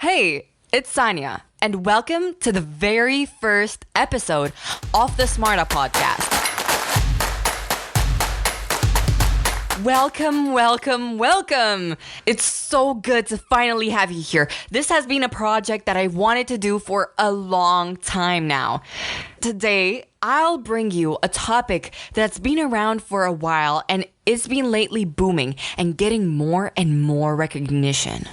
Hey, it's Sonia, and welcome to the very first episode of the Smarta podcast. Welcome. It's so good to finally have you here. This has been a project that I wanted to do for a long time now. Today, I'll bring you a topic that's been around for a while and it's been lately booming and getting more and more recognition.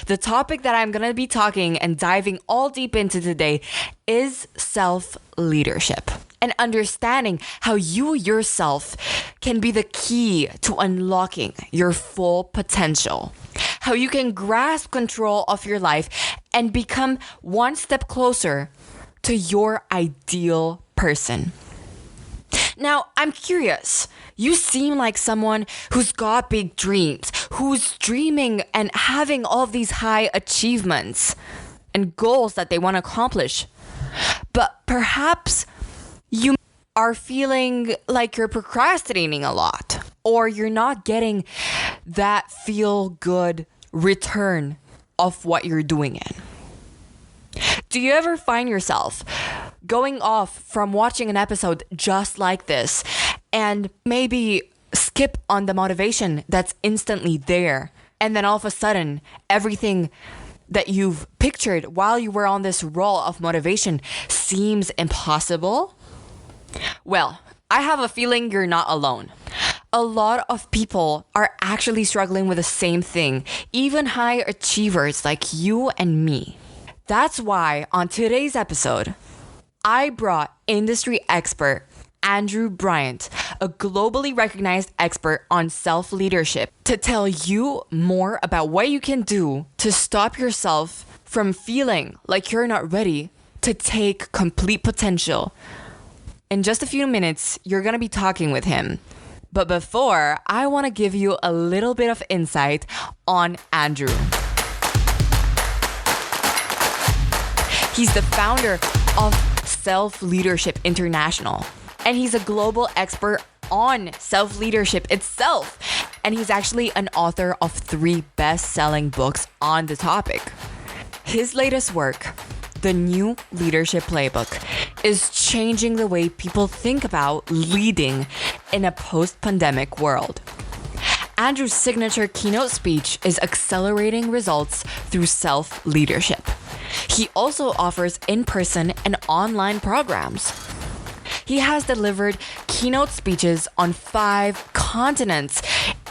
The topic that I'm going to be talking and diving all deep into today is self-leadership and understanding how you yourself can be the key to unlocking your full potential. How you can grasp control of your life and become one step closer to your ideal person. Now, I'm curious. You seem like someone who's got big dreams, who's dreaming and having all of these high achievements and goals that they want to accomplish. But perhaps you are feeling like you're procrastinating a lot, or you're not getting that feel-good return of what you're doing in. Do you ever find yourself going off from watching an episode just like this and maybe skip on the motivation that's instantly there, and then all of a sudden everything that you've pictured while you were on this roll of motivation seems impossible? Well, I have a feeling you're not alone. A lot of people are actually struggling with the same thing, even high achievers like you and me. That's why on today's episode, I brought industry expert Andrew Bryant, a globally recognized expert on self-leadership, to tell you more about what you can do to stop yourself from feeling like you're not ready to take complete potential. In just a few minutes, you're going to be talking with him. But before, I want to give you a little bit of insight on Andrew. He's the founder of Self-Leadership International, and he's a global expert on self-leadership itself. And he's actually an author of 3 best-selling books on the topic. His latest work, the new Leadership Playbook, is changing the way people think about leading in a post-pandemic world. Andrew's signature keynote speech is accelerating results through self-leadership. He also offers in-person and online programs. He has delivered keynote speeches on 5 continents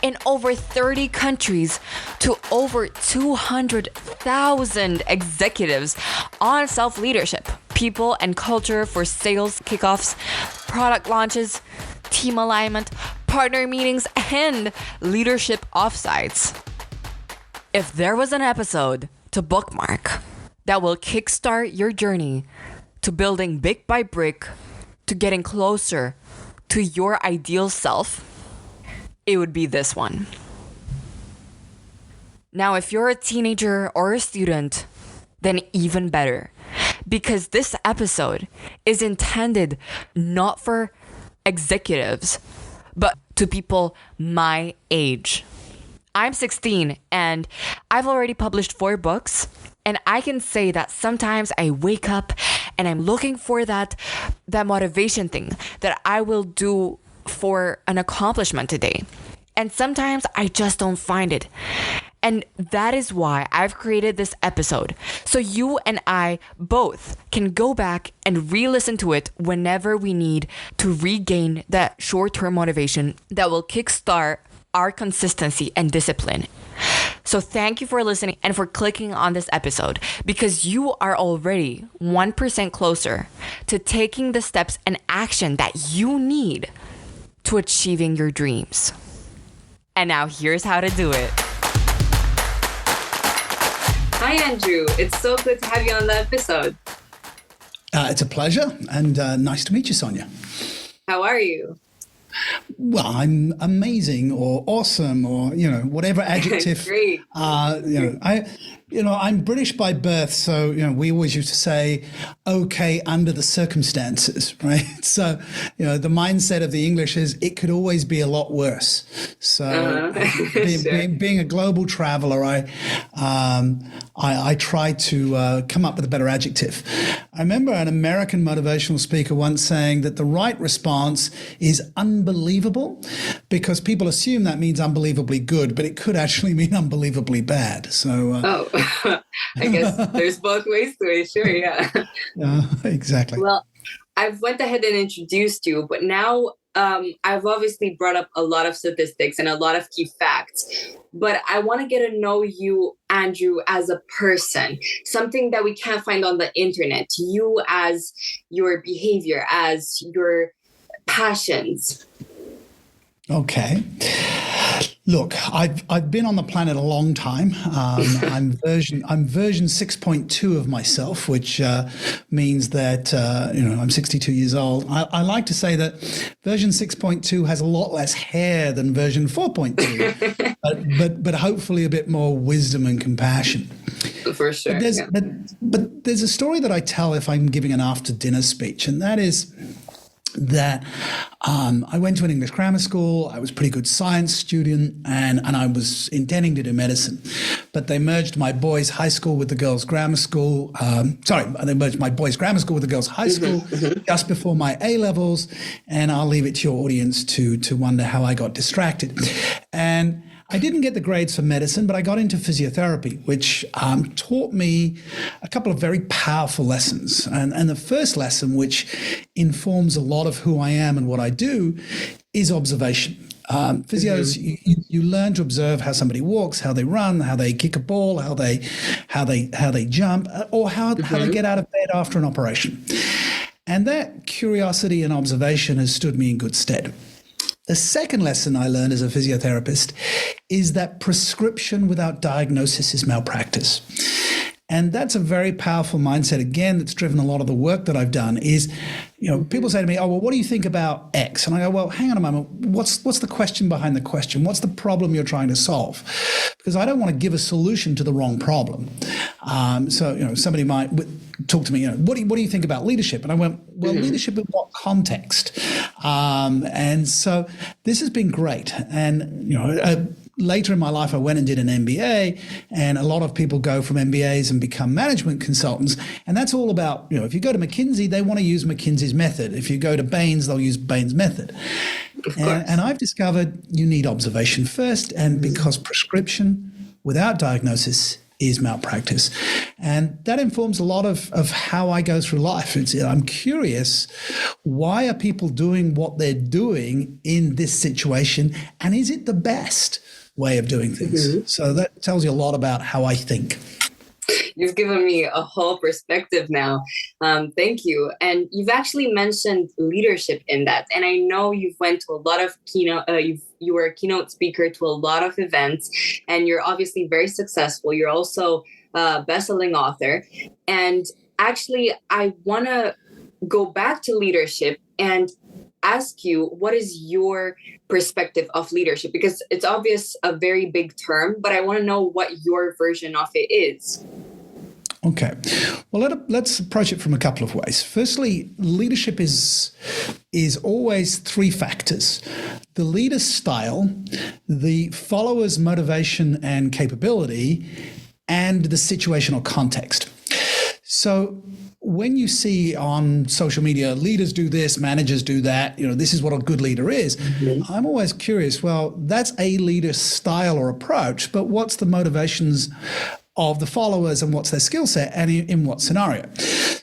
in over 30 countries to over 200,000 executives on self-leadership, people and culture for sales kickoffs, product launches, team alignment, partner meetings, and leadership offsites. If there was an episode to bookmark that will kickstart your journey to building brick by brick to getting closer to your ideal self, it would be this one. Now, if you're a teenager or a student, then even better, because this episode is intended not for executives, but to people my age. I'm 16 and I've already published 4 books. And I can say that sometimes I wake up and I'm looking for that motivation thing that I will do for an accomplishment today. And sometimes I just don't find it. And that is why I've created this episode, so you and I both can go back and re-listen to it whenever we need to regain that short-term motivation that will kickstart our consistency and discipline. So thank you for listening and for clicking on this episode, because you are already 1% closer to taking the steps and action that you need to achieving your dreams. And now here's how to do it. Hi, Andrew. It's so good to have you on the episode. It's a pleasure, and nice to meet you, Sonia. How are you? Well, I'm amazing or awesome or, whatever adjective. Great. I'm British by birth, so we always used to say, "Okay, under the circumstances," right? So, the mindset of the English is it could always be a lot worse. So, Sure. being a global traveler, I try to come up with a better adjective. I remember an American motivational speaker once saying that the right response is unbelievable, because people assume that means unbelievably good, but it could actually mean unbelievably bad. So, I guess there's both ways to it. Sure, yeah. exactly. Well, I've went ahead and introduced you, but now I've obviously brought up a lot of statistics and a lot of key facts. But I want to get to know you, Andrew, as a person, something that we can't find on the internet. You as your behavior, as your passions. Okay. Look, I've been on the planet a long time. I'm version 6.2 of myself, which means that I'm 62 years old. I like to say that version 6.2 has a lot less hair than version 4.2, but hopefully a bit more wisdom and compassion. For sure. But there's a story that I tell if I'm giving an after dinner speech, and that is that I went to an English grammar school. I was a pretty good science student, and I was intending to do medicine. But they merged my boys' high school with the girls' grammar school. They merged my boys' grammar school with the girls' high school just before my A-levels. And I'll leave it to your audience to wonder how I got distracted. And I didn't get the grades for medicine, but I got into physiotherapy, which taught me a couple of very powerful lessons. And the first lesson, which informs a lot of who I am and what I do, is observation. Physios, you learn to observe how somebody walks, how they run, how they kick a ball, how they jump, or how they get out of bed after an operation. And that curiosity and observation has stood me in good stead. The second lesson I learned as a physiotherapist is that prescription without diagnosis is malpractice. And that's a very powerful mindset, again, that's driven a lot of the work that I've done is, people say to me, "Oh, well, what do you think about X?" And I go, "Well, hang on a moment. What's the question behind the question? What's the problem you're trying to solve?" Because I don't want to give a solution to the wrong problem. Somebody might talk to me, what do you think about leadership? And I went, well, leadership in what context? And so this has been great. And, later in my life, I went and did an MBA, and a lot of people go from MBAs and become management consultants. And that's all about, if you go to McKinsey, they want to use McKinsey's method. If you go to Bain's, they'll use Bain's method. And I've discovered you need observation first, and because prescription without diagnosis is malpractice. And that informs a lot of how I go through life. I'm curious, why are people doing what they're doing in this situation? And is it the best way of doing things? So that tells you a lot about how I think. You've given me a whole perspective now. Thank you. And you've actually mentioned leadership in that. And I know you've went to a lot of keynote, you were a keynote speaker to a lot of events, and you're obviously very successful. You're also a best-selling author. And actually, I want to go back to leadership and ask you, what is your perspective of leadership? Because it's obvious a very big term, but I want to know what your version of it is. Okay. Well, let's approach it from a couple of ways. Firstly, leadership is always three factors: the leader's style, the follower's motivation and capability, and the situational context. So when you see on social media, leaders do this, managers do that, this is what a good leader is. I'm always curious, well, that's a leader's style or approach, but what's the motivations of the followers and what's their skill set and in what scenario?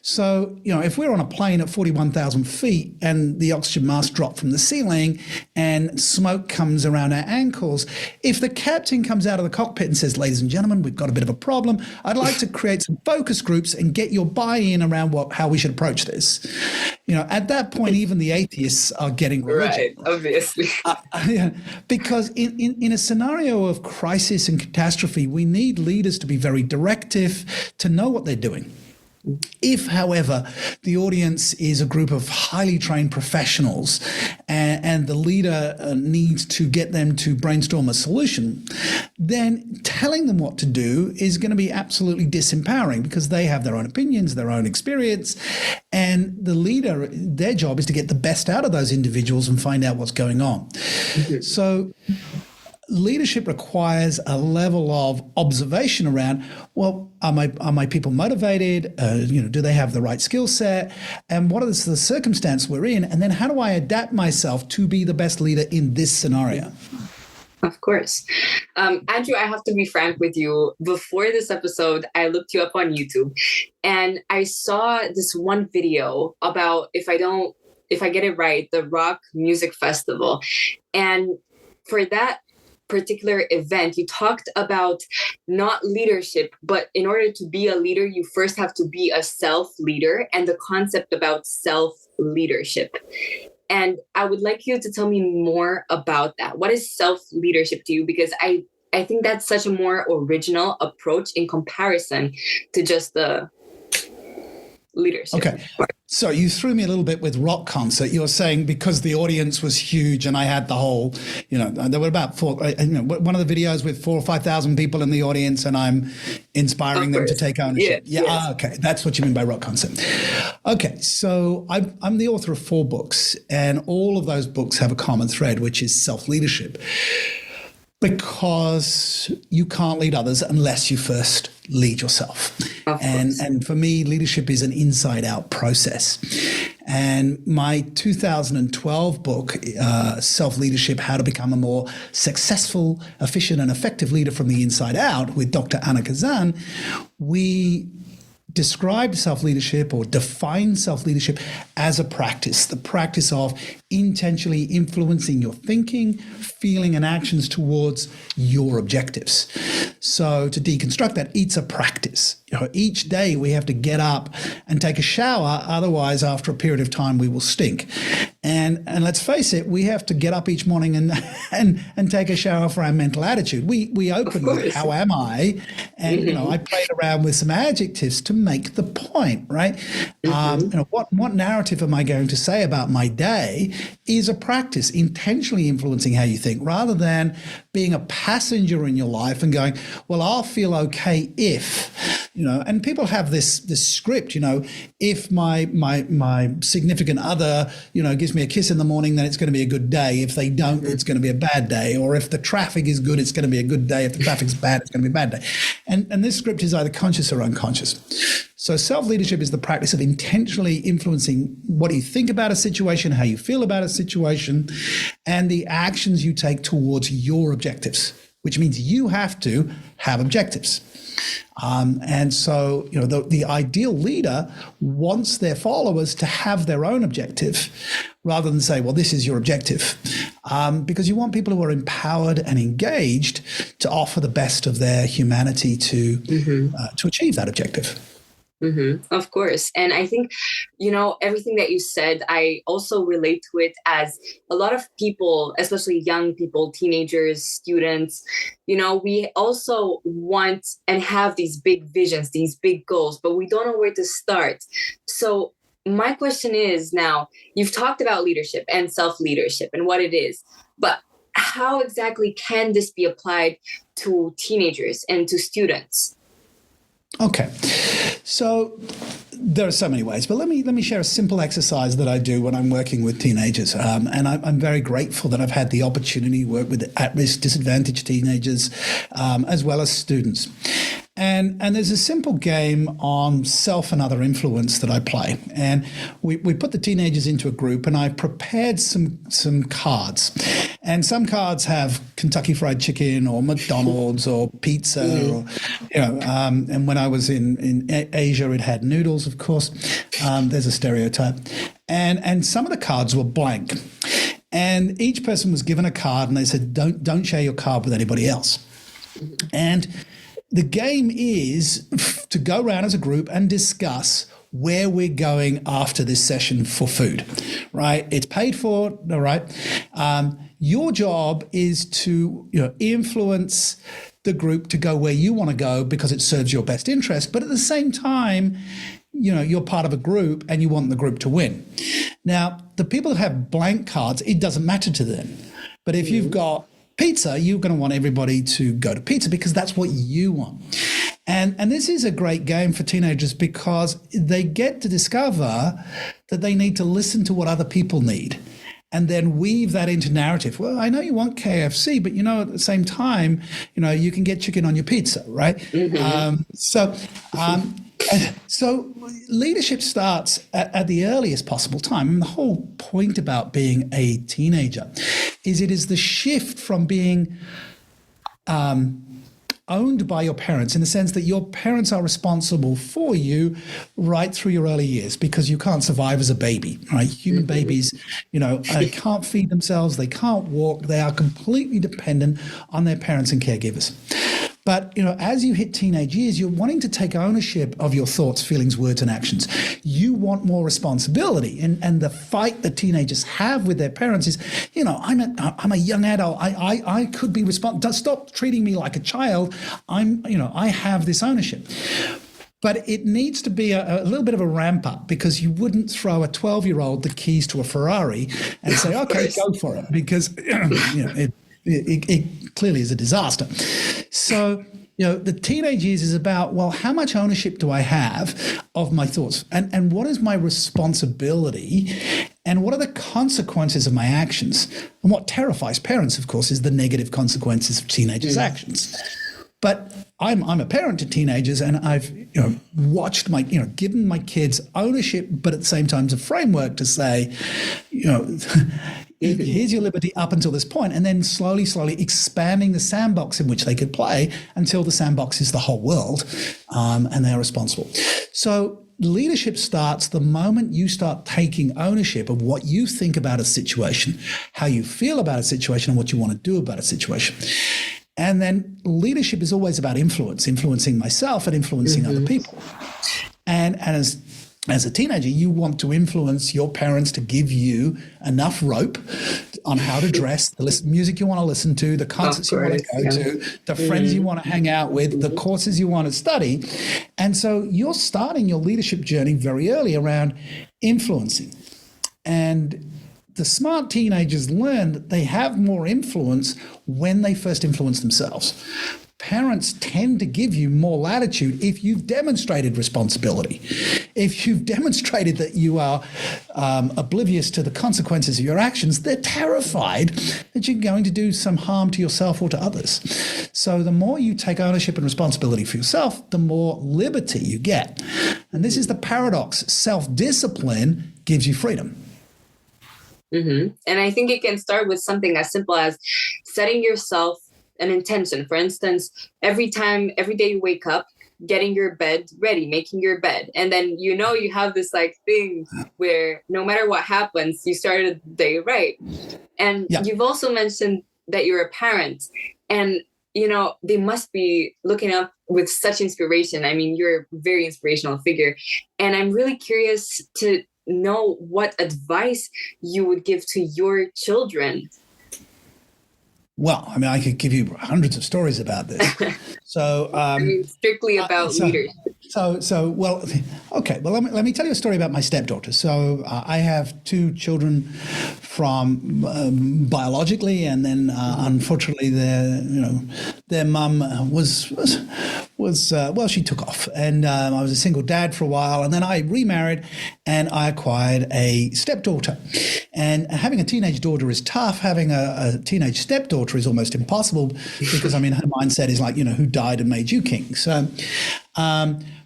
So, if we're on a plane at 41,000 feet and the oxygen mask dropped from the ceiling and smoke comes around our ankles, if the captain comes out of the cockpit and says, "Ladies and gentlemen, we've got a bit of a problem. I'd like to create some focus groups and get your buy-in around how we should approach this." At that point, even the atheists are getting religion. Right, obviously. Because in a scenario of crisis and catastrophe, we need leaders to be very directive, to know what they're doing. If, however, the audience is a group of highly trained professionals and the leader needs to get them to brainstorm a solution, then telling them what to do is going to be absolutely disempowering because they have their own opinions, their own experience, and the leader, their job is to get the best out of those individuals and find out what's going on. So leadership requires a level of observation around, well, are my people motivated? Do they have the right skill set? And what is the circumstance we're in? And then how do I adapt myself to be the best leader in this scenario? Of course. Andrew, I have to be frank with you. Before this episode, I looked you up on YouTube and I saw this one video about, if I get it right, the Rock Music Festival. And for that particular event, you talked about not leadership, but in order to be a leader, you first have to be a self-leader and the concept about self-leadership. And I would like you to tell me more about that. What is self-leadership to you? Because I think that's such a more original approach in comparison to just the leadership. Okay. So you threw me a little bit with rock concert. You're saying because the audience was huge and I had the whole, there were about one of the videos with 4,000 or 5,000 people in the audience and I'm inspiring them to take ownership. Yeah. Yes. Okay. That's what you mean by rock concert. Okay. So I'm the author of 4 books and all of those books have a common thread, which is self-leadership. Because you can't lead others unless you first lead yourself. And for me, leadership is an inside-out process. And my 2012 book, Self-Leadership, How to Become a More Successful, Efficient, and Effective Leader from the Inside Out with Dr. Anna Kazan, we described self-leadership or defined self-leadership as a practice, the practice of intentionally influencing your thinking, feeling, and actions towards your objectives. So to deconstruct that, it's a practice. Each day we have to get up and take a shower, otherwise after a period of time we will stink. And let's face it, we have to get up each morning and take a shower for our mental attitude. We open with how am I? And I played around with some adjectives to make the point, right? What narrative am I going to say about my day is a practice, intentionally influencing how you think, rather than being a passenger in your life and going, well, I'll feel okay if, and people have this script, if my significant other, gives me a kiss in the morning, then it's going to be a good day. If they don't, it's going to be a bad day. Or if the traffic is good, it's going to be a good day. If the traffic's bad, it's going to be a bad day. And this script is either conscious or unconscious. So self-leadership is the practice of intentionally influencing what you think about a situation, how you feel about a situation, and the actions you take towards your objectives, which means you have to have objectives. And so, the ideal leader wants their followers to have their own objective rather than say, well, this is your objective, because you want people who are empowered and engaged to offer the best of their humanity to achieve that objective. Of course. And I think, everything that you said, I also relate to it as a lot of people, especially young people, teenagers, students, we also want and have these big visions, these big goals, but we don't know where to start. So my question is now, you've talked about leadership and self-leadership and what it is, but how exactly can this be applied to teenagers and to students? Okay. So there are so many ways, but let me share a simple exercise that I do when I'm working with teenagers. And I'm very grateful that I've had the opportunity to work with at-risk, disadvantaged teenagers, as well as students. And there's a simple game on self and other influence that I play. And we put the teenagers into a group and I prepared some cards. And some cards have Kentucky Fried Chicken or McDonald's or pizza or, and when I was in Asia, it had noodles, of course. There's a stereotype. And some of the cards were blank. And each person was given a card and they said, don't share your card with anybody else. And the game is to go around as a group and discuss where we're going after this session for food, right? It's paid for, all right? Your job is to influence the group to go where you want to go because it serves your best interest. But at the same time, you're part of a group and you want the group to win. Now, the people that have blank cards, it doesn't matter to them. But if you've got pizza, you're going to want everybody to go to pizza because that's what you want. And this is a great game for teenagers because they get to discover that they need to listen to what other people need and then weave that into narrative. Well, I know you want KFC, but at the same time, you can get chicken on your pizza, right? So leadership starts at the earliest possible time. And the whole point about being a teenager is it is the shift from being owned by your parents in the sense that your parents are responsible for you right through your early years because you can't survive as a baby, right? Human babies, can't feed themselves, they can't walk, they are completely dependent on their parents and caregivers. But, as you hit teenage years, you're wanting to take ownership of your thoughts, feelings, words, and actions. You want more responsibility. And the fight that teenagers have with their parents is, I'm a young adult. I could be responsible. Stop treating me like a child. I have this ownership. But it needs to be a little bit of a ramp up because you wouldn't throw a 12-year-old the keys to a Ferrari and say, okay, go for it, because it clearly is a disaster. So, the teenage years is about, well, how much ownership do I have of my thoughts? And what is my responsibility? And what are the consequences of my actions? And what terrifies parents, of course, is the negative consequences of teenagers' actions. But I'm a parent to teenagers, and I've watched given my kids ownership, but at the same time, a framework to say, here's your liberty up until this point, and then slowly expanding the sandbox in which they could play until the sandbox is the whole world, and they're responsible. So leadership starts the moment you start taking ownership of what you think about a situation, how you feel about a situation, and what you want to do about a situation. And then leadership is always about influencing myself and influencing other people. And as a teenager, you want to influence your parents to give you enough rope on how to dress, the music you want to listen to, the concerts you want to go to, the friends you want to hang out with, the courses you want to study. And so you're starting your leadership journey very early around influencing. And the smart teenagers learn that they have more influence when they first influence themselves. Parents tend to give you more latitude if you've demonstrated responsibility, if you've demonstrated that you are oblivious to the consequences of your actions. They're terrified that you're going to do some harm to yourself or to others. So the more you take ownership and responsibility for yourself, the more liberty you get. And this is the paradox. Self-discipline gives you freedom. And I think it can start with something as simple as setting yourself an intention. For instance, every day you wake up, getting your bed ready, making your bed. And then, you have this thing where no matter what happens, you started the day right. And you've also mentioned that you're a parent, and, they must be looking up with such inspiration. I mean, you're a very inspirational figure. And I'm really curious to know what advice you would give to your children. Well, I mean, I could give you hundreds of stories about this. So, strictly about leadership. Well, okay. Well, let me tell you a story about my stepdaughter. So I have two children from biologically, and then unfortunately, their mum was she took off, and I was a single dad for a while, and then I remarried, and I acquired a stepdaughter. And having a teenage daughter is tough. Having a teenage stepdaughter is almost impossible because, I mean, her mindset is like, who died and made you king. So,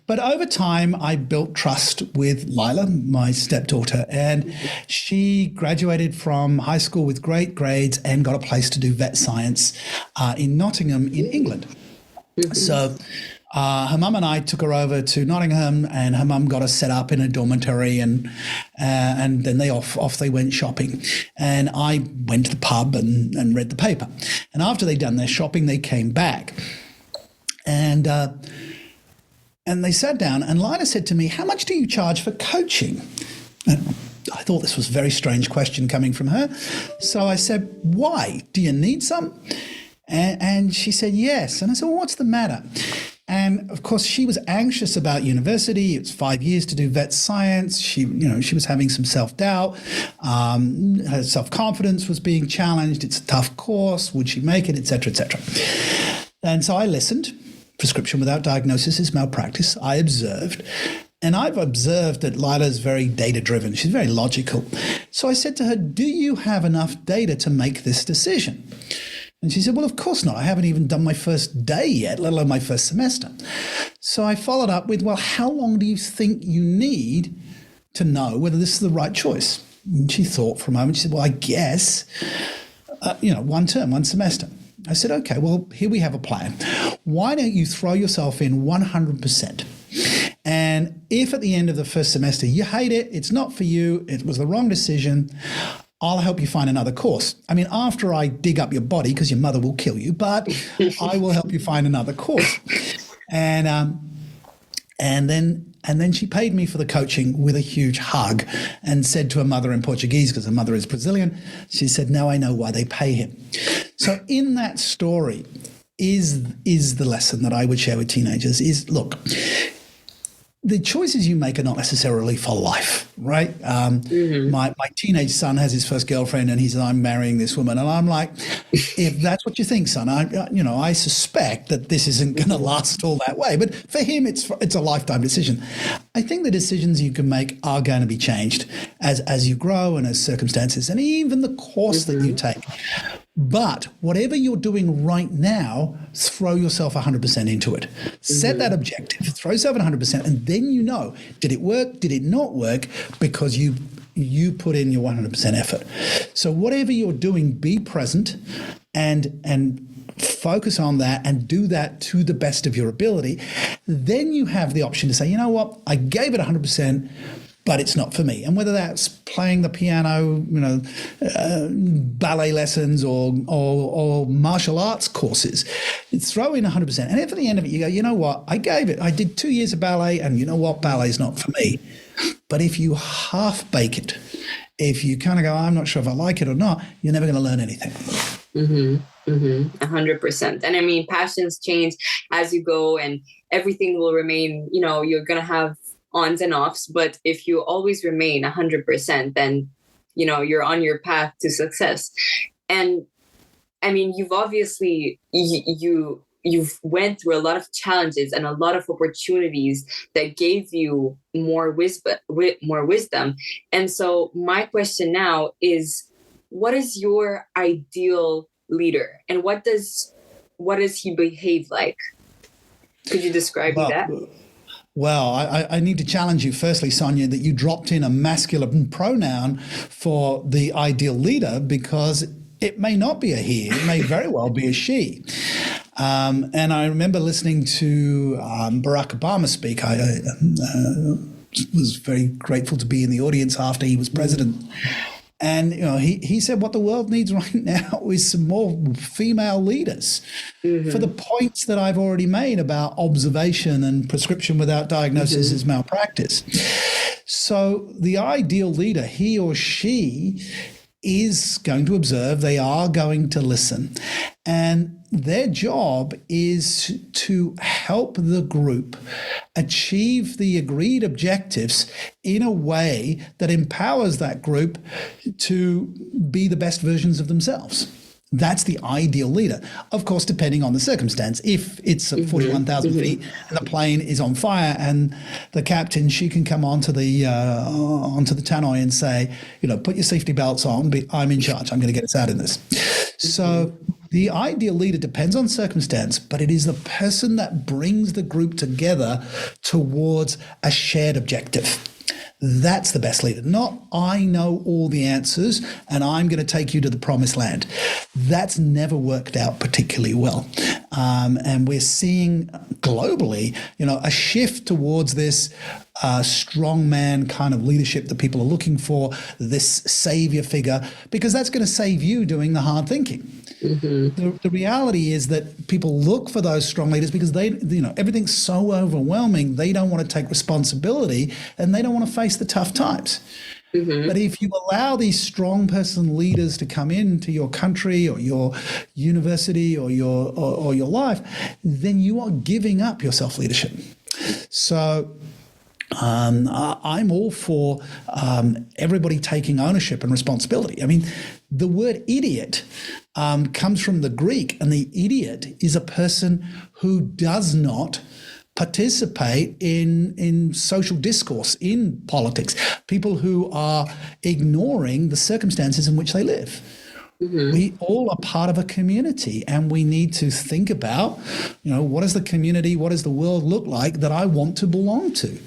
but over time, I built trust with Lila, my stepdaughter, and she graduated from high school with great grades and got a place to do vet science in Nottingham in England. So her mum and I took her over to Nottingham, and her mum got us set up in a dormitory, and then off they went shopping. And I went to the pub and read the paper. And after they'd done their shopping, they came back. And they sat down, and Lila said to me, "How much do you charge for coaching?" And I thought this was a very strange question coming from her. So I said, "Why? Do you need some?" And she said, "Yes." And I said, "Well, what's the matter?" And of course, she was anxious about university. It's 5 years to do vet science. She was having some self-doubt. Her self-confidence was being challenged. It's a tough course. Would she make it, et cetera, et cetera. And so I listened. Prescription without diagnosis is malpractice. I observed. And I've observed that Lila's very data-driven. She's very logical. So I said to her, do you have enough data to make this decision? And she said, well, of course not. I haven't even done my first day yet, let alone my first semester. So I followed up with, well, how long do you think you need to know whether this is the right choice? And she thought for a moment. She said, well, I guess, 1 term, 1 semester. I said, okay, well, here we have a plan. Why don't you throw yourself in 100%? And if at the end of the first semester you hate it, it's not for you, it was the wrong decision, I'll help you find another course. I mean, after I dig up your body, because your mother will kill you, but I will help you find another course. And then she paid me for the coaching with a huge hug and said to her mother in Portuguese, because her mother is Brazilian, she said, now I know why they pay him. So in that story is the lesson that I would share with teenagers is, look, the choices you make are not necessarily for life, right? My teenage son has his first girlfriend and he says, I'm marrying this woman. And I'm like, if that's what you think, son, I suspect that this isn't going to last all that way. But for him, it's a lifetime decision. I think the decisions you can make are going to be changed as you grow and as circumstances and even the course that you take. But whatever you're doing right now, throw yourself 100% into it. Set that objective, throw yourself 100%, and then you know, did it work, did it not work, because you put in your 100% effort. So whatever you're doing, be present and focus on that and do that to the best of your ability. Then you have the option to say, you know what, I gave it 100%, but it's not for me. And whether that's playing the piano, ballet lessons or martial arts courses, throw in 100%. And if at the end of it you go, you know what, I did 2 years of ballet and you know what, ballet's not for me. But if you half bake it, if you kind of go, I'm not sure if I like it or not, you're never going to learn anything. 100%. And I mean, passions change as you go and everything will remain, you're going to have ons and offs, but if you always remain 100%, then, you're on your path to success. And I mean, you've obviously, you've went through a lot of challenges and a lot of opportunities that gave you more wisdom. And so my question now is, what is your ideal leader and what does he behave like? Could you describe that? Well, I need to challenge you firstly, Sonia, that you dropped in a masculine pronoun for the ideal leader because it may not be a he, it may very well be a she. And I remember listening to Barack Obama speak. I was very grateful to be in the audience after he was president. And he said what the world needs right now is some more female leaders for the points that I've already made about observation and prescription without diagnosis is malpractice. So the ideal leader, he or she, is going to observe, they are going to listen. And their job is to help the group achieve the agreed objectives in a way that empowers that group to be the best versions of themselves. That's the ideal leader. Of course, depending on the circumstance. If it's at 41,000 feet and the plane is on fire and the captain, she can come onto the tannoy and say, put your safety belts on, I'm in charge. I'm going to get us out in this. So the ideal leader depends on circumstance, but it is the person that brings the group together towards a shared objective. That's the best leader. Not I know all the answers and I'm going to take you to the promised land. That's never worked out particularly well. And we're seeing globally, a shift towards this strongman kind of leadership that people are looking for, this savior figure, because that's going to save you doing the hard thinking. The reality is that people look for those strong leaders because everything's so overwhelming. They don't want to take responsibility and they don't want to face the tough times. But if you allow these strong person leaders to come into your country or your university or your life, then you are giving up your self-leadership. So I'm all for everybody taking ownership and responsibility. I mean, the word idiot comes from the Greek, and the idiot is a person who does not participate in social discourse, in politics, people who are ignoring the circumstances in which they live. We all are part of a community, and we need to think about, what does the community, what does the world look like that I want to belong to?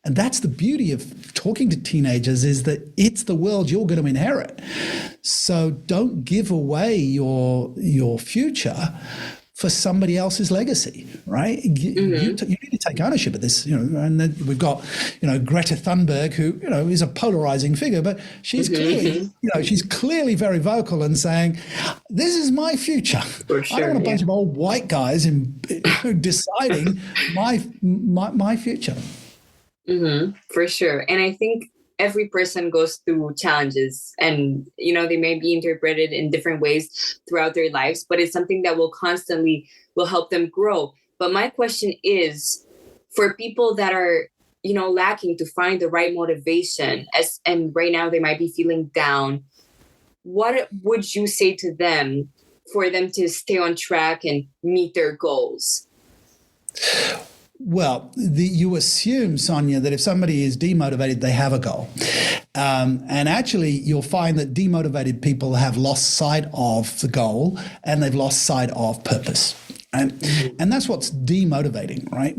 And that's the beauty of talking to teenagers, is that it's the world you're going to inherit. So don't give away your future for somebody else's legacy, right? You need to take ownership of this, and then we've got, Greta Thunberg, who, is a polarizing figure, but she's clearly, she's clearly very vocal and saying, this is my future. For sure, I don't want a bunch of old white guys deciding my future. For sure. And I think every person goes through challenges, and they may be interpreted in different ways throughout their lives, but it's something that will help them grow. But my question is, for people that are lacking to find the right motivation, and right now they might be feeling down, what would you say to them for them to stay on track and meet their goals? Well, you assume, Sonia, that if somebody is demotivated, they have a goal. And actually, you'll find that demotivated people have lost sight of the goal, and they've lost sight of purpose. And that's what's demotivating, right?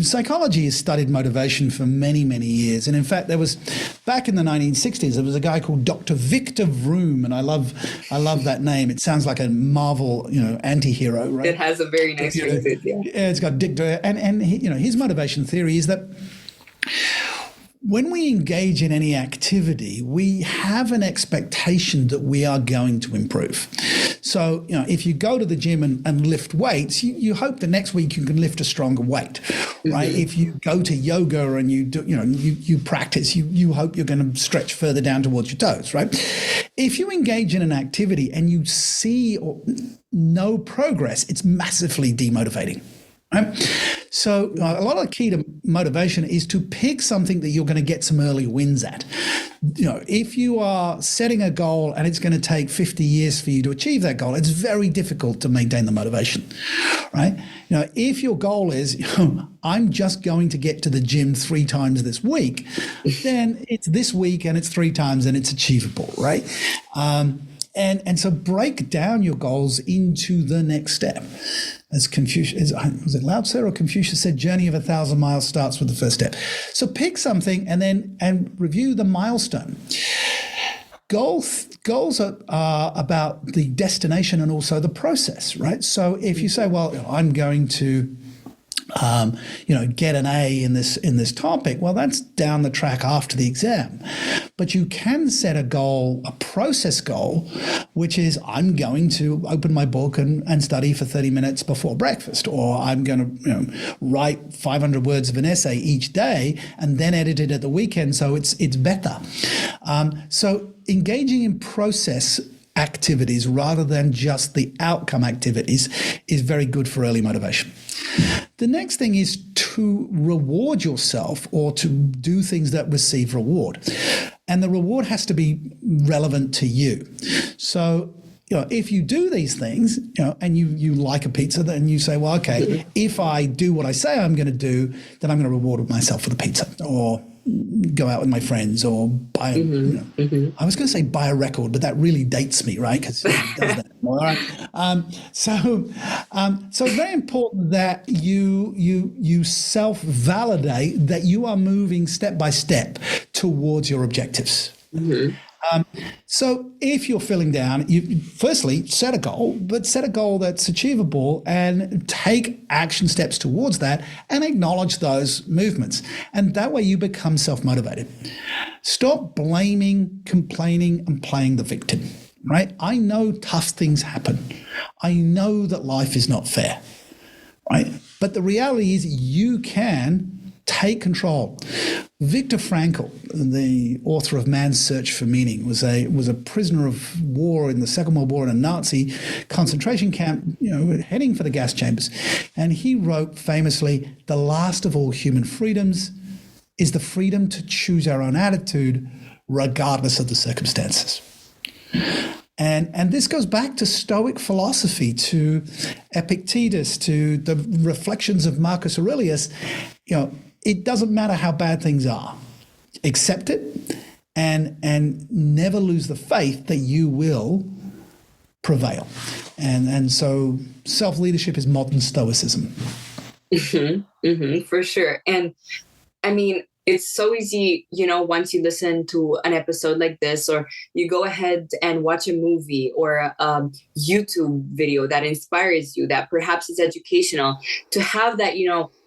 Psychology has studied motivation for many, many years. And in fact, back in the 1960s, there was a guy called Dr. Victor Vroom, and I love that name. It sounds like a Marvel, anti-hero, right? It has a very nice ring. Yeah, it's got Dick, and his motivation theory is that when we engage in any activity, we have an expectation that we are going to improve. So, if you go to the gym and lift weights, you hope the next week you can lift a stronger weight, right? If you go to yoga and you do, you practice, you hope you're going to stretch further down towards your toes, right? If you engage in an activity and you see no progress, it's massively demotivating. Right? So a lot of the key to motivation is to pick something that you're going to get some early wins at. If you are setting a goal and it's going to take 50 years for you to achieve that goal, it's very difficult to maintain the motivation, right? If your goal is, I'm just going to get to the gym 3 times this week, then it's this week and it's 3 times and it's achievable, right? And so break down your goals into the next step. As Confucius, was it Lao Tzu or Confucius said, journey of 1,000 miles starts with the first step. So pick something and review the milestone. Goals are about the destination and also the process, right? So if you say, well, I'm going to get an A in this topic, well, that's down the track after the exam. But you can set a goal, a process goal, which is I'm going to open my book and study for 30 minutes before breakfast, or I'm going to write 500 words of an essay each day and then edit it at the weekend so it's better. So engaging in process activities rather than just the outcome activities is very good for early motivation. The next thing is to reward yourself or to do things that receive reward. And the reward has to be relevant to you. So, if you do these things, and you like a pizza, then you say, well, okay, if I do what I say I'm going to do, then I'm going to reward myself for the pizza, or go out with my friends, or buy, I was going to say buy a record, but that really dates me, right? Because does that anymore, all right? So it's very important that you self-validate that you are moving step by step towards your objectives. So if you're feeling down, you firstly set a goal, but set a goal that's achievable and take action steps towards that and acknowledge those movements. And that way you become self-motivated. Stop blaming, complaining, and playing the victim, right? I know tough things happen. I know that life is not fair, right? But the reality is you can take control. Viktor Frankl, the author of Man's Search for Meaning, was a prisoner of war in the Second World War in a Nazi concentration camp, heading for the gas chambers. And he wrote famously, "The last of all human freedoms is the freedom to choose our own attitude regardless of the circumstances." And this goes back to Stoic philosophy, to Epictetus, to the reflections of Marcus Aurelius. It doesn't matter how bad things are. Accept it and never lose the faith that you will prevail. And so self-leadership is modern Stoicism. For sure. And I mean, it's so easy, once you listen to an episode like this, or you go ahead and watch a movie or a YouTube video that inspires you, that perhaps is educational, to have that,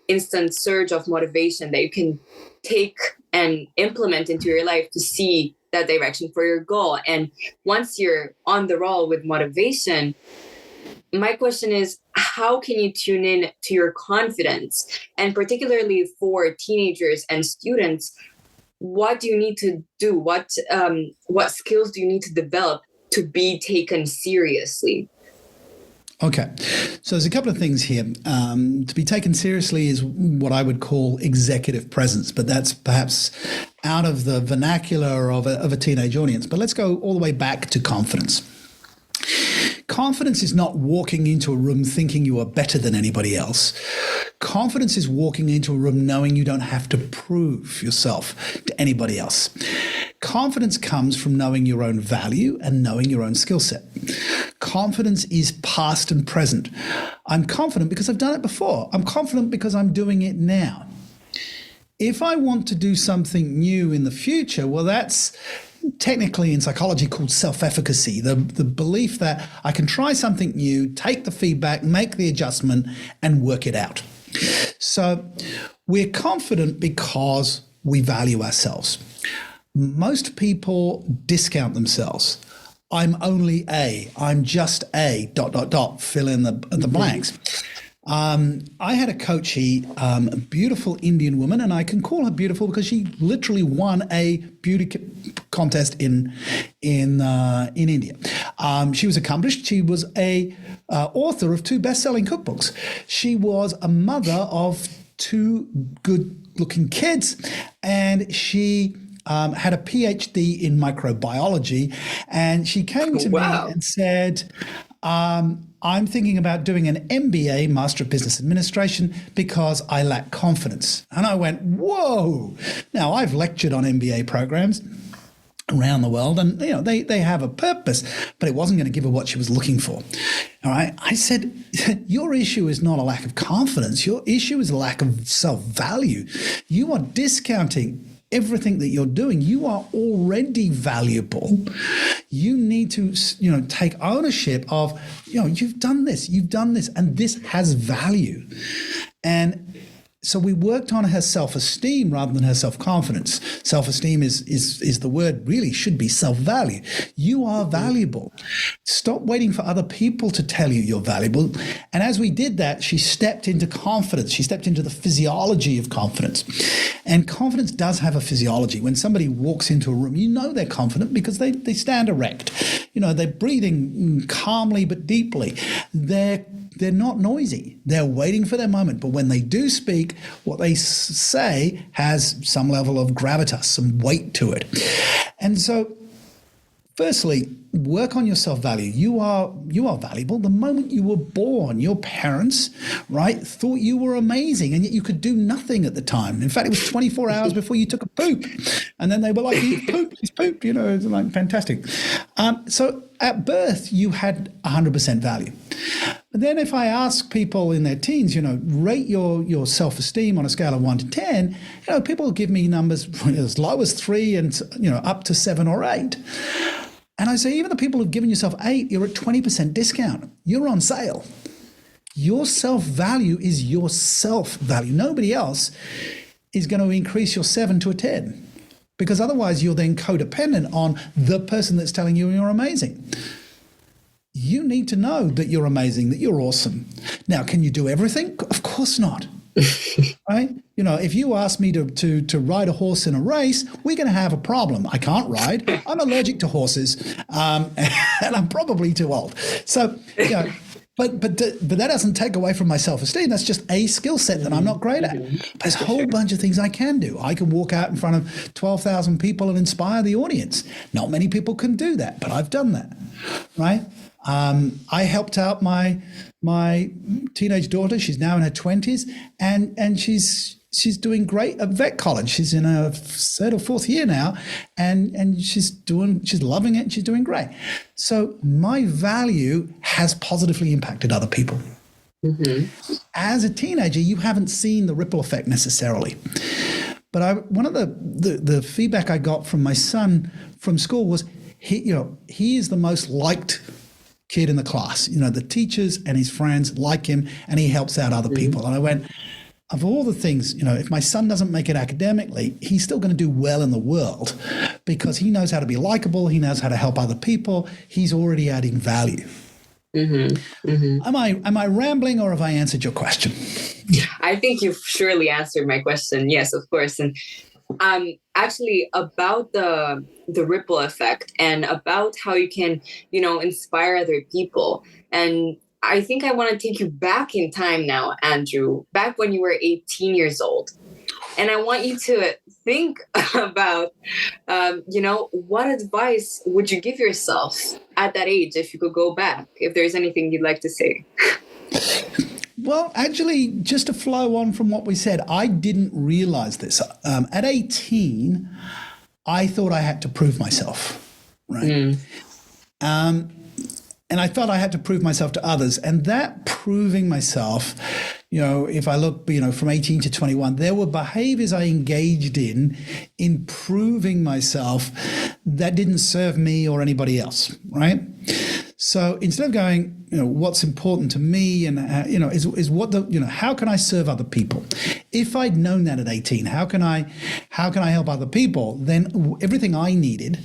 instant surge of motivation that you can take and implement into your life to see that direction for your goal. And once you're on the roll with motivation, my question is, how can you tune in to your confidence? And particularly for teenagers and students, what do you need to do? What skills do you need to develop to be taken seriously? Okay, so there's a couple of things here. To be taken seriously is what I would call executive presence, but that's perhaps out of the vernacular of a teenage audience. But let's go all the way back to confidence. Confidence is not walking into a room thinking you are better than anybody else. Confidence is walking into a room knowing you don't have to prove yourself to anybody else. Confidence comes from knowing your own value and knowing your own skill set. Confidence is past and present. I'm confident because I've done it before. I'm confident because I'm doing it now. If I want to do something new in the future, well, that's technically in psychology called self-efficacy, the belief that I can try something new, take the feedback, make the adjustment, and work it out. So we're confident because we value ourselves. Most people discount themselves. I'm only A, I'm just A, ... fill in the blanks. I had a coachee, a beautiful Indian woman, and I can call her beautiful because she literally won a beauty contest in India. She was accomplished. She was a author of 2 best-selling cookbooks. She was a mother of 2 good-looking kids, and she had a PhD in microbiology, and she came to me and said, I'm thinking about doing an MBA, Master of Business Administration, because I lack confidence. And I went, whoa. Now, I've lectured on MBA programs around the world, and they have a purpose, but it wasn't going to give her what she was looking for. All right. I said, your issue is not a lack of confidence. Your issue is a lack of self-value. You are discounting everything that you're doing. You are already valuable. You need to, take ownership of, you've done this, and this has value. And so we worked on her self-esteem rather than her self-confidence. Self-esteem is the word, really should be self-value. You are valuable. Stop waiting for other people to tell you you're valuable. And as we did that, she stepped into confidence. She stepped into the physiology of confidence. And confidence does have a physiology. When somebody walks into a room, they're confident because they stand erect. They're breathing calmly but deeply. They're not noisy. They're waiting for their moment. But when they do speak, what they say has some level of gravitas, some weight to it. And so, firstly, work on your self-value. You are valuable. The moment you were born, your parents, right, thought you were amazing, and yet you could do nothing at the time. In fact, it was 24 hours before you took a poop. And then they were like, he's pooped, it's like fantastic. So at birth, you had 100% value. But then if I ask people in their teens, rate your self-esteem on a scale of 1 to 10, people will give me numbers as low as 3 and, up to 7 or 8. And I say, even the people who've given yourself 8, you're at 20% discount. You're on sale. Your self-value is your self-value. Nobody else is going to increase your 7 to a 10, because otherwise you're then codependent on the person that's telling you you're amazing. You need to know that you're amazing, that you're awesome. Now, can you do everything? Of course not. Right? if you ask me to ride a horse in a race, we're going to have a problem. I can't ride. I'm allergic to horses, and I'm probably too old. So, But that doesn't take away from my self-esteem. That's just a skill set that I'm not great at. There's a whole bunch of things I can do. I can walk out in front of 12,000 people and inspire the audience. Not many people can do that, but I've done that, right? I helped out my teenage daughter. She's now in her 20s, and she's doing great at vet college. She's in her third or fourth year now, and she's loving it, and she's doing great. So my value has positively impacted other people. As a teenager, you haven't seen the ripple effect necessarily. But one of the feedback I got from my son from school was he is the most liked kid in the class. The teachers and his friends like him, and he helps out other people. And I went, of all the things, if my son doesn't make it academically, he's still going to do well in the world because he knows how to be likable. He knows how to help other people. He's already adding value. Am I rambling, or have I answered your question? I think you've surely answered my question. Yes, of course. And actually about the ripple effect and about how you can, inspire other people. And I think I want to take you back in time now, Andrew, back when you were 18 years old. And I want you to think about, what advice would you give yourself at that age if you could go back, if there's anything you'd like to say? Well, actually, just to flow on from what we said, I didn't realize this. At 18, I thought I had to prove myself, right? And I thought I had to prove myself to others. And that proving myself, if I look, from 18 to 21, there were behaviors I engaged in proving myself that didn't serve me or anybody else, right? So instead of going, what's important to me and, is what how can I serve other people? If I'd known that at 18, how can I help other people? Then everything I needed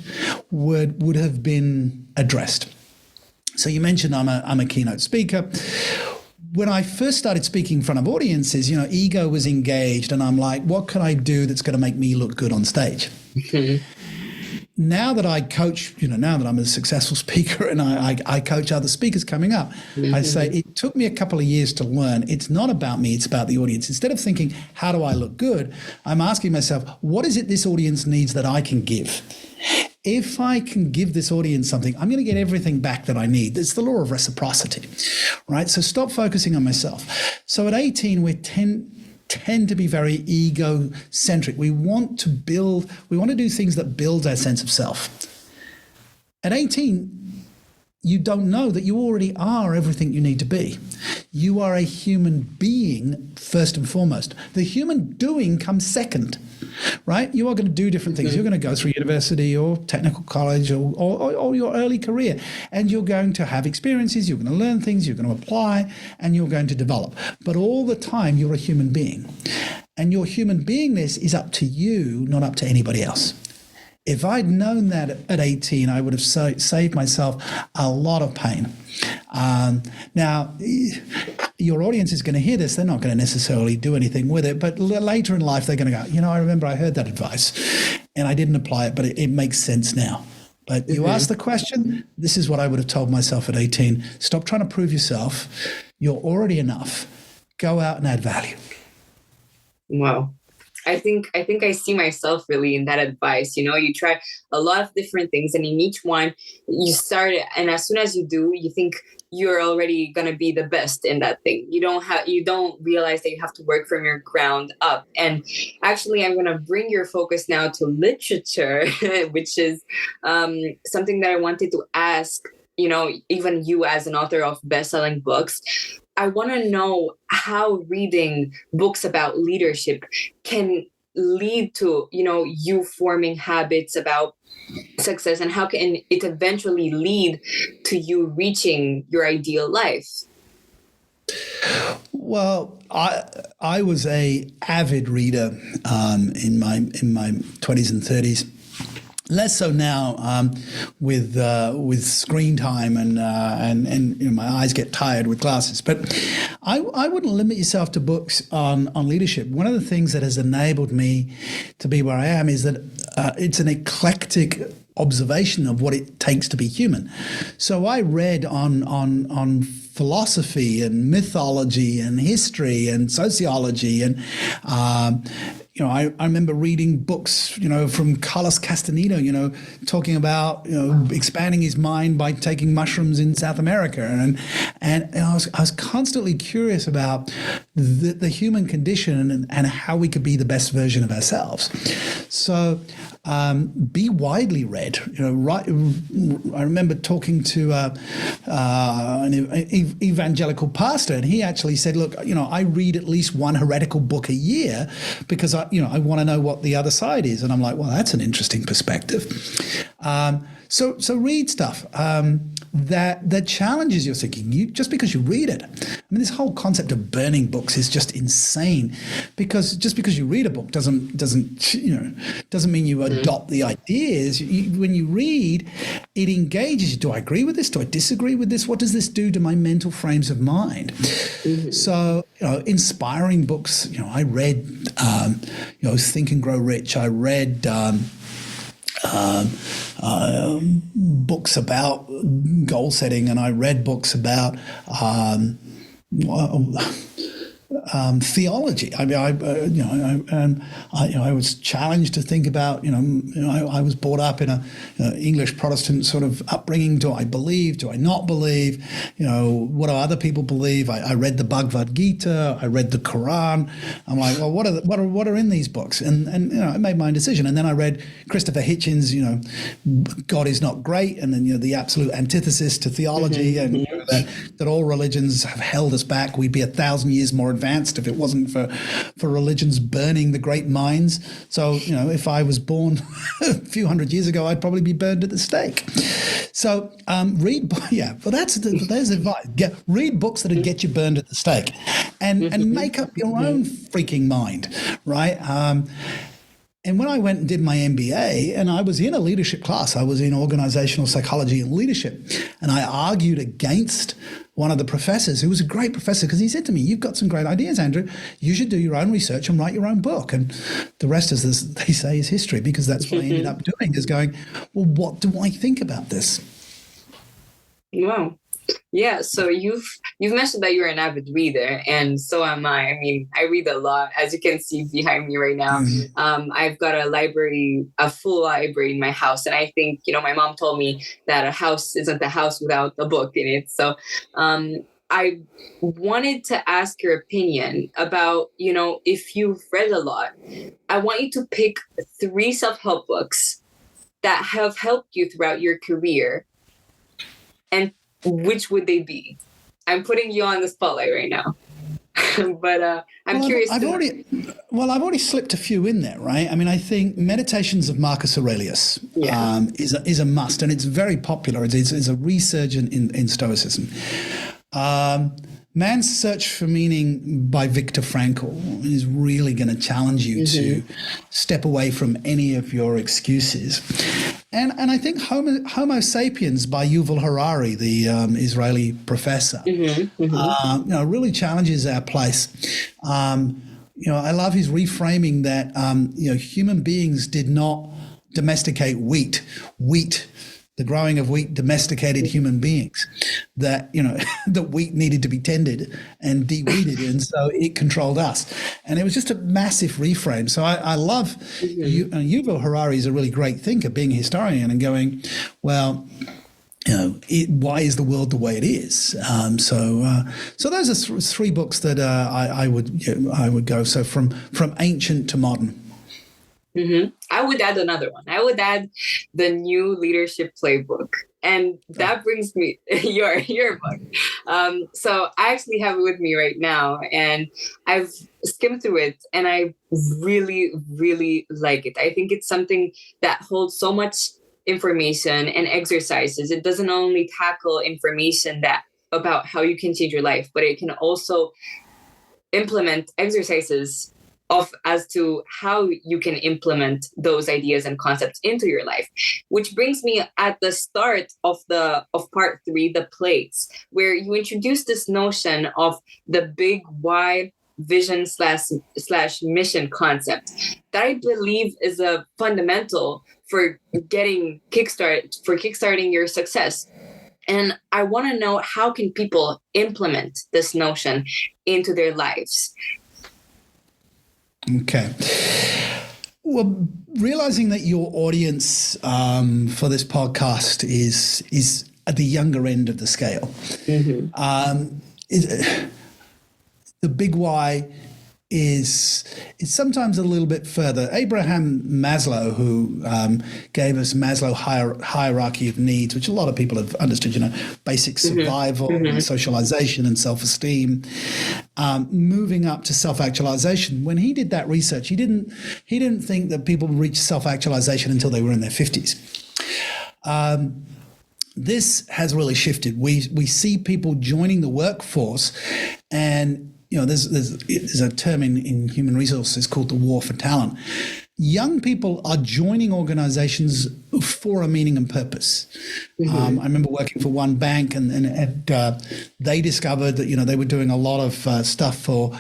would have been addressed. So you mentioned I'm a keynote speaker. When I first started speaking in front of audiences, ego was engaged, and I'm like, what can I do that's going to make me look good on stage? Now that I coach, now that I'm a successful speaker and I coach other speakers coming up, I say it took me a couple of years to learn. It's not about me, it's about the audience. Instead of thinking, how do I look good? I'm asking myself, what is it this audience needs that I can give? If I can give this audience something, I'm going to get everything back that I need. It's the law of reciprocity, right? So stop focusing on myself. So at 18, we tend to be very egocentric. We want to do things that build our sense of self. At 18, you don't know that you already are everything you need to be. You are a human being first and foremost. The human doing comes second, right? You are going to do different things. You're going to go through university or technical college or your early career, and you're going to have experiences, you're going to learn things, you're going to apply, and you're going to develop. But all the time, you're a human being. And your human beingness is up to you, not up to anybody else. If I'd known that at 18, I would have saved myself a lot of pain. Now, your audience is going to hear this. They're not going to necessarily do anything with it. But later in life, they're going to go, I remember I heard that advice and I didn't apply it, but it makes sense now. But you asked the question, this is what I would have told myself at 18. Stop trying to prove yourself. You're already enough. Go out and add value. Wow. I think I see myself really in that advice. You try a lot of different things, and in each one you start, and as soon as you do, you think you're already going to be the best in that thing. You don't realize that you have to work from your ground up. And actually, I'm going to bring your focus now to literature, which is something that I wanted to ask, even you as an author of best-selling books. I want to know how reading books about leadership can lead to, you forming habits about success, and how can it eventually lead to you reaching your ideal life? Well, I was a avid reader in my 20s and 30s. Less so now with screen time and my eyes get tired with glasses. But I wouldn't limit yourself to books on leadership. One of the things that has enabled me to be where I am is that it's an eclectic observation of what it takes to be human. So I read on philosophy and mythology and history and sociology and I remember reading books, from Carlos Castaneda, talking about, expanding his mind by taking mushrooms in South America. And I was constantly curious about the human condition and how we could be the best version of ourselves. So be widely read. I remember talking to an evangelical pastor, and he actually said, look, I read at least one heretical book a year because I want to know what the other side is. And I'm like, well, that's an interesting perspective. So read stuff that challenges your thinking. Just because you read it. I mean, this whole concept of burning books is just insane, because just because you read a book doesn't mean you adopt the ideas. When you read, it engages you. Do I agree with this? Do I disagree with this? What does this do to my mental frames of mind? Mm-hmm. So, inspiring books. I read, Think and Grow Rich. I read. Books about goal setting, and I read books about theology. I mean, I was challenged to think about. I was brought up in a English Protestant sort of upbringing. Do I believe? Do I not believe? What do other people believe? I read the Bhagavad Gita. I read the Quran. I'm like, well, what are in these books? And I made my own decision. And then I read Christopher Hitchens. God is not great, and then the absolute antithesis to theology, and that all religions have held us back. We'd be 1,000 years more advanced if it wasn't for religions burning the great minds. So, if I was born a few hundred years ago, I'd probably be burned at the stake. So read, there's advice. Read books that'll get you burned at the stake, and make up your own freaking mind, right? And when I went and did my MBA, and I was in a leadership class, I was in organizational psychology and leadership, and I argued against one of the professors, who was a great professor, because he said to me, you've got some great ideas, Andrew. You should do your own research and write your own book. And the rest, as they say, is history, because that's what I ended up doing, is going, well, what do I think about this? Wow. Yeah, so you've mentioned that you're an avid reader, and so am I. I mean, I read a lot, as you can see behind me right now. Mm-hmm. I've got a full library in my house, and I think, my mom told me that a house isn't a house without a book in it. So I wanted to ask your opinion about, if you've read a lot. I want you to pick 3 self-help books that have helped you throughout your career, and which would they be? I'm putting you on the spotlight right now, but I'm curious. I've already slipped a few in there, right? I mean, I think Meditations of Marcus Aurelius is a must, and it's very popular. It's a resurgent in Stoicism. Man's Search for Meaning by Viktor Frankl is really going to challenge you to step away from any of your excuses. And I think Homo Sapiens by Yuval Harari, the Israeli professor, really challenges our place. I love his reframing that, human beings did not domesticate wheat. The growing of wheat domesticated human beings, that, the wheat needed to be tended and de-weeded, and so it controlled us. And it was just a massive reframe. So I love Yuval Harari is a really great thinker, being a historian and going, well, why is the world the way it is? So those are 3 books that I would go. So from ancient to modern. Mm-hmm. I would add another one. I would add the New Leadership Playbook. And that brings me your book. So I actually have it with me right now, and I've skimmed through it, and I really, really like it. I think it's something that holds so much information and exercises. It doesn't only tackle information about how you can change your life, but it can also implement exercises as to how you can implement those ideas and concepts into your life, which brings me at the start of part 3, the plates, where you introduce this notion of the big why vision slash mission concept that I believe is a fundamental for kickstarting your success. And I want to know, how can people implement this notion into their lives? Okay. Well, realizing that your audience for this podcast is at the younger end of the scale. The big why is sometimes a little bit further. Abraham Maslow, who gave us Maslow hierarchy of needs, which a lot of people have understood, basic survival, socialization, and self-esteem, moving up to self-actualization. When he did that research, he didn't think that people reach self-actualization until they were in their 50s. This has really shifted. We see people joining the workforce, and there's a term in human resources called the war for talent. Young people are joining organizations for a meaning and purpose. I remember working for one bank, and they discovered that they were doing a lot of stuff for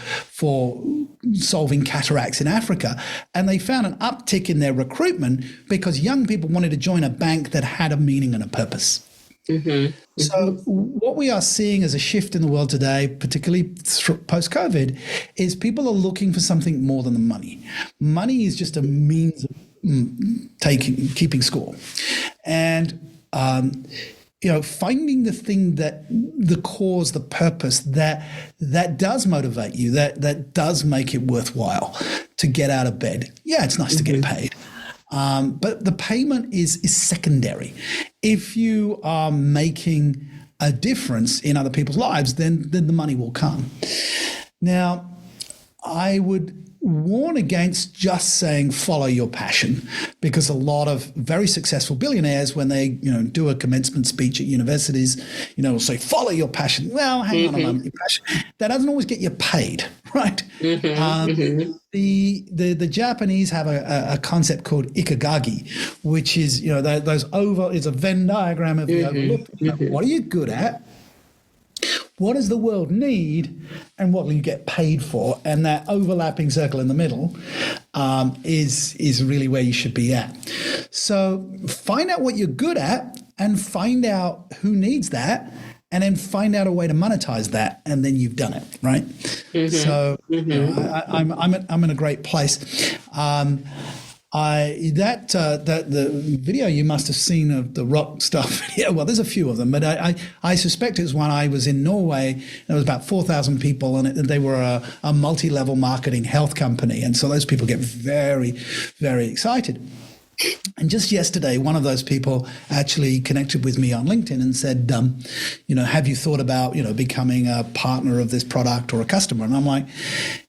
solving cataracts in Africa, and they found an uptick in their recruitment because young people wanted to join a bank that had a meaning and a purpose. So what we are seeing as a shift in the world today, particularly post-COVID, is people are looking for something more than the money. Money is just a means of keeping score. And finding the thing, the cause, the purpose that does motivate you, that does make it worthwhile to get out of bed. Yeah, it's nice to get paid. But the payment is secondary. If you are making a difference in other people's lives, then the money will come. Now, I would warn against just saying follow your passion, because a lot of very successful billionaires, when they do a commencement speech at universities, will say follow your passion. Well, hang on a moment, your passion. That doesn't always get you paid, right? The Japanese have a concept called ikagagi, which is it's a Venn diagram of the overlook. What are you good at? What does the world need, and what will you get paid for? And that overlapping circle in the middle is really where you should be at. So find out what you're good at, and find out who needs that, and then find out a way to monetize that, and then you've done it, right? So I'm in a great place. The video you must have seen of the rock stuff. Yeah, well, there's a few of them, but I suspect it was when I was in Norway. There was about 4,000 people, and they were a multi-level marketing health company, and so those people get very, very excited. And just yesterday, one of those people actually connected with me on LinkedIn and said, have you thought about becoming a partner of this product or a customer? And I'm like,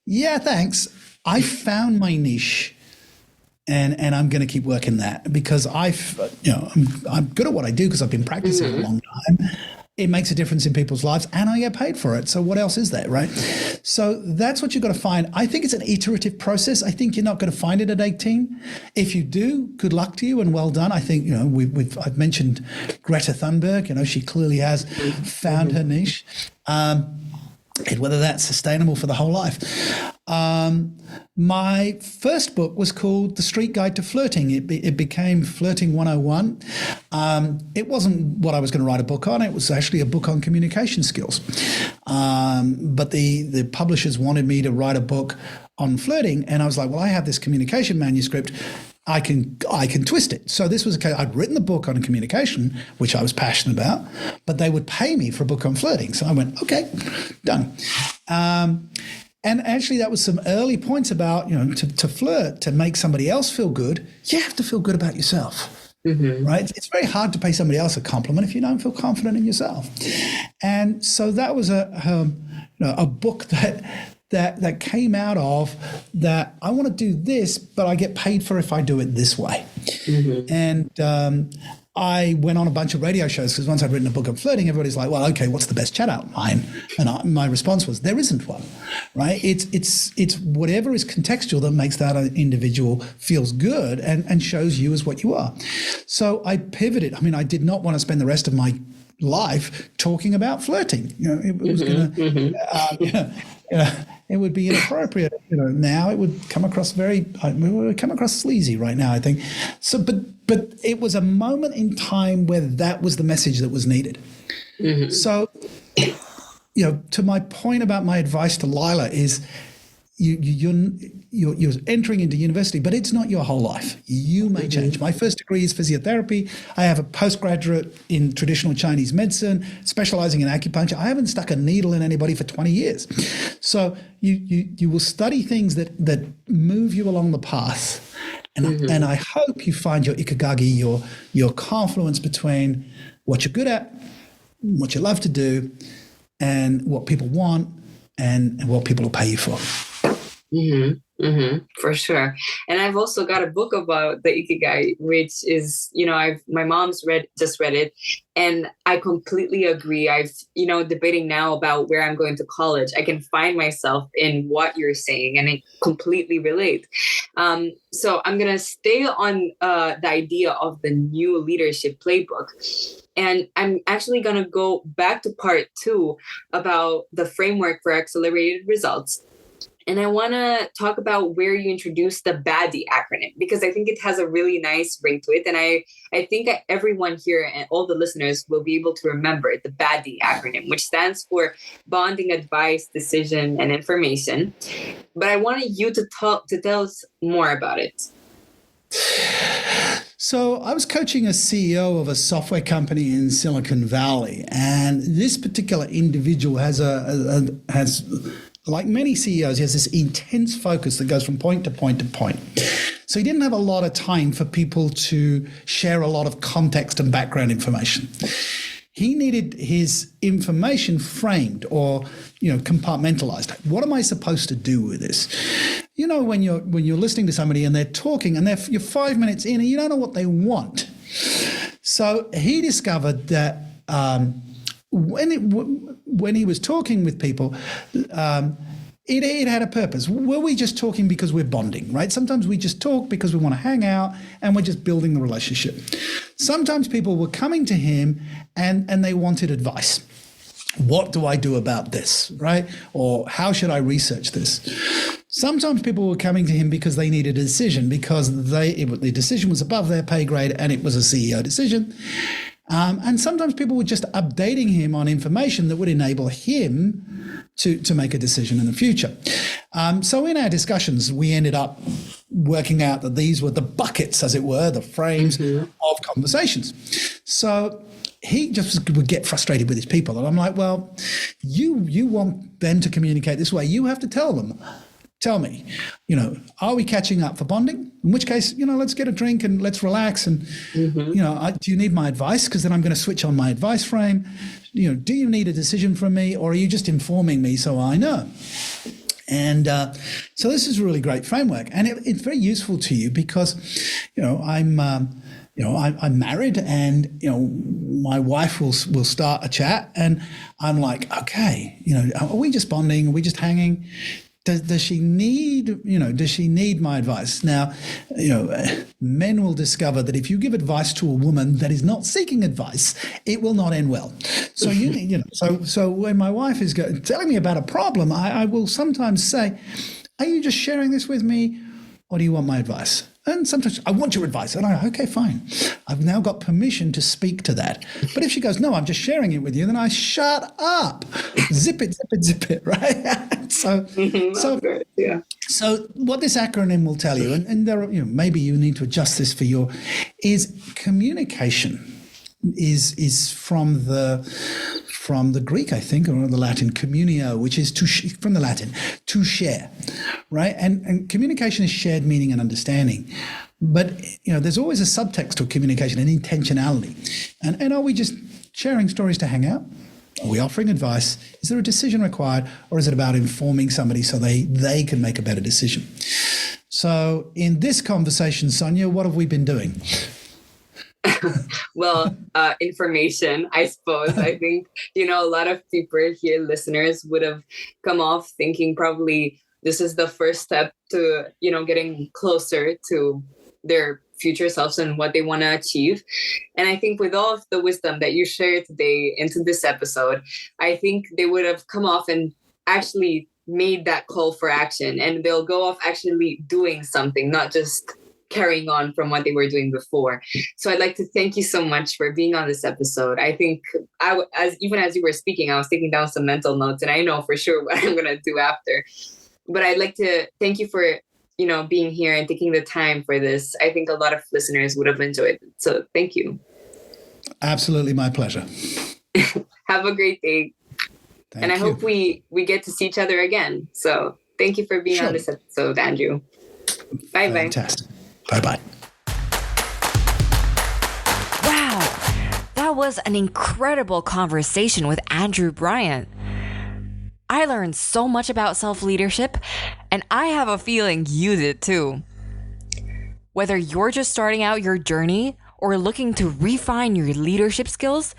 yeah, thanks. I found my niche. And I'm going to keep working that, because I'm good at what I do, because I've been practicing a long time. It makes a difference in people's lives, and I get paid for it. So what else is there, right? So that's what you've got to find. I think it's an iterative process. I think you're not going to find it at 18. If you do, good luck to you and well done. I think I've mentioned Greta Thunberg. She clearly has found her niche. And whether that's sustainable for the whole life. My first book was called The Street Guide to Flirting. It became Flirting 101. It wasn't what I was going to write a book on. It was actually a book on communication skills. But the publishers wanted me to write a book on flirting, and I was like, well, I have this communication manuscript. I can twist it. So this was a case. I'd written the book on communication, which I was passionate about, but they would pay me for a book on flirting. So I went, okay, done. And actually, that was some early points about, to flirt, to make somebody else feel good, you have to feel good about yourself, right? It's very hard to pay somebody else a compliment if you don't feel confident in yourself. And so that was a book that came out of that. I want to do this, but I get paid for if I do it this way. And I went on a bunch of radio shows because once I'd written a book on flirting, everybody's like, well, okay, what's the best chat outline? And my response was, there isn't one, right? It's whatever is contextual that makes that individual feels good and shows you as what you are. So I pivoted. I mean, I did not want to spend the rest of my life talking about flirting. It was going to, it would be inappropriate. Now it would come across sleazy right now, I think. So, but it was a moment in time where that was the message that was needed. Mm-hmm. So, to my point about my advice to Lila is, you're entering into university, but it's not your whole life. You may change. My first degree is physiotherapy. I have a postgraduate in traditional Chinese medicine, specializing in acupuncture. I haven't stuck a needle in anybody for 20 years. So you will study things that move you along the path. And I hope you find your ikigagi, your confluence between what you're good at, what you love to do, and what people want and what people will pay you for. For sure. And I've also got a book about the Ikigai, which is, my mom's just read it, and I completely agree. I've, debating now about where I'm going to college. I can find myself in what you're saying, and I completely relate. So I'm going to stay on the idea of the new leadership playbook. And I'm actually going to go back to part 2 about the framework for accelerated results. And I want to talk about where you introduced the BADI acronym, because I think it has a really nice ring to it. And I think that everyone here and all the listeners will be able to remember it, the BADI acronym, which stands for bonding, advice, decision, and information. But I wanted you to tell us more about it. So I was coaching a CEO of a software company in Silicon Valley, and this particular individual has like many CEOs, he has this intense focus that goes from point to point to point. So he didn't have a lot of time for people to share a lot of context and background information. He needed his information framed or, compartmentalized. What am I supposed to do with this? When you're listening to somebody and they're talking and you're 5 minutes in and you don't know what they want. So he discovered that when he was talking with people, it had a purpose. Were we just talking because we're bonding, right? Sometimes we just talk because we want to hang out and we're just building the relationship. Sometimes people were coming to him and they wanted advice. What do I do about this, right? Or how should I research this? Sometimes people were coming to him because they needed a decision, because the decision was above their pay grade and it was a CEO decision. And sometimes people were just updating him on information that would enable him to make a decision in the future. So in our discussions, we ended up working out that these were the buckets, as it were, the frames of conversations. So he just would get frustrated with his people. And I'm like, well, you want them to communicate this way. You have to tell them. Tell me, are we catching up for bonding? In which case, let's get a drink and let's relax. And, do you need my advice? Because then I'm going to switch on my advice frame. Do you need a decision from me, or are you just informing me so I know? And so this is a really great framework. And it's very useful to you because, I'm married, and my wife will start a chat, and I'm like, okay, are we just bonding? Are we just hanging? Does she need my advice? Now, men will discover that if you give advice to a woman that is not seeking advice, it will not end well. So so when my wife is telling me about a problem, I will sometimes say, are you just sharing this with me, or do you want my advice? And sometimes I want your advice. And okay, fine. I've now got permission to speak to that. But if she goes, no, I'm just sharing it with you, then I shut up. Zip it, right? So what this acronym will tell you, and there are, maybe you need to adjust this for is communication is from the Greek, I think, or the Latin, communio, which is from the Latin, to share, right? And communication is shared meaning and understanding. But, there's always a subtext to communication and intentionality. And are we just sharing stories to hang out? Are we offering advice? Is there a decision required? Or is it about informing somebody so they can make a better decision? So in this conversation, Sonia, what have we been doing? Well, information, I suppose. I think, a lot of people here, listeners, would have come off thinking probably this is the first step to, getting closer to their future selves and what they want to achieve. And I think with all of the wisdom that you shared today into this episode, I think they would have come off and actually made that call for action, and they'll go off actually doing something, not just carrying on from what they were doing before. So I'd like to thank you so much for being on this episode. I think as you were speaking, I was taking down some mental notes, and I know for sure what I'm going to do after. But I'd like to thank you for, being here and taking the time for this. I think a lot of listeners would have enjoyed it. So thank you. Absolutely my pleasure. Have a great day. Thank and I you. hope we get to see each other again. So thank you for being on this episode, Andrew. Bye-bye. Fantastic. Bye-bye. Wow, that was an incredible conversation with Andrew Bryant. I learned so much about self-leadership, and I have a feeling you did too. Whether you're just starting out your journey or looking to refine your leadership skills,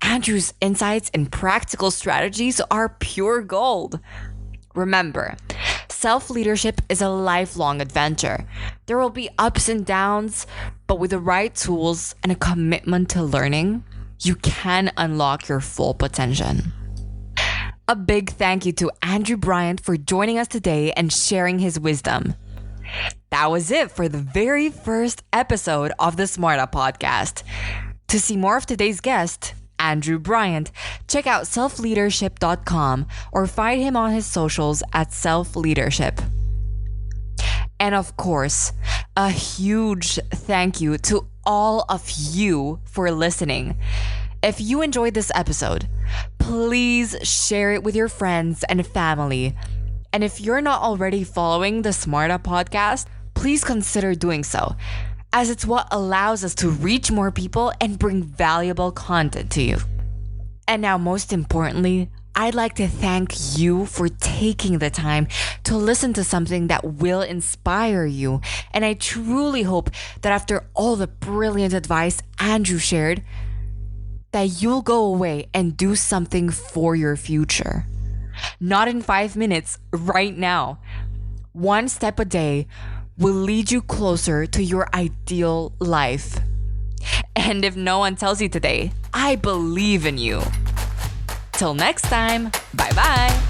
Andrew's insights and practical strategies are pure gold. Remember, self-leadership is a lifelong adventure. There will be ups and downs, but with the right tools and a commitment to learning, you can unlock your full potential. A big thank you to Andrew Bryant for joining us today and sharing his wisdom. That was it for the very first episode of the Smart Up podcast. To see more of today's guest, Andrew Bryant, check out selfleadership.com or find him on his socials at selfleadership. And of course, a huge thank you to all of you for listening. If you enjoyed this episode, please share it with your friends and family. And if you're not already following the Smart Up podcast, please consider doing so, as it's what allows us to reach more people and bring valuable content to you. And now, most importantly, I'd like to thank you for taking the time to listen to something that will inspire you. And I truly hope that after all the brilliant advice Andrew shared, that you'll go away and do something for your future. Not in 5 minutes, right now. One step a day will lead you closer to your ideal life. And if no one tells you today, I believe in you. Till next time, bye-bye.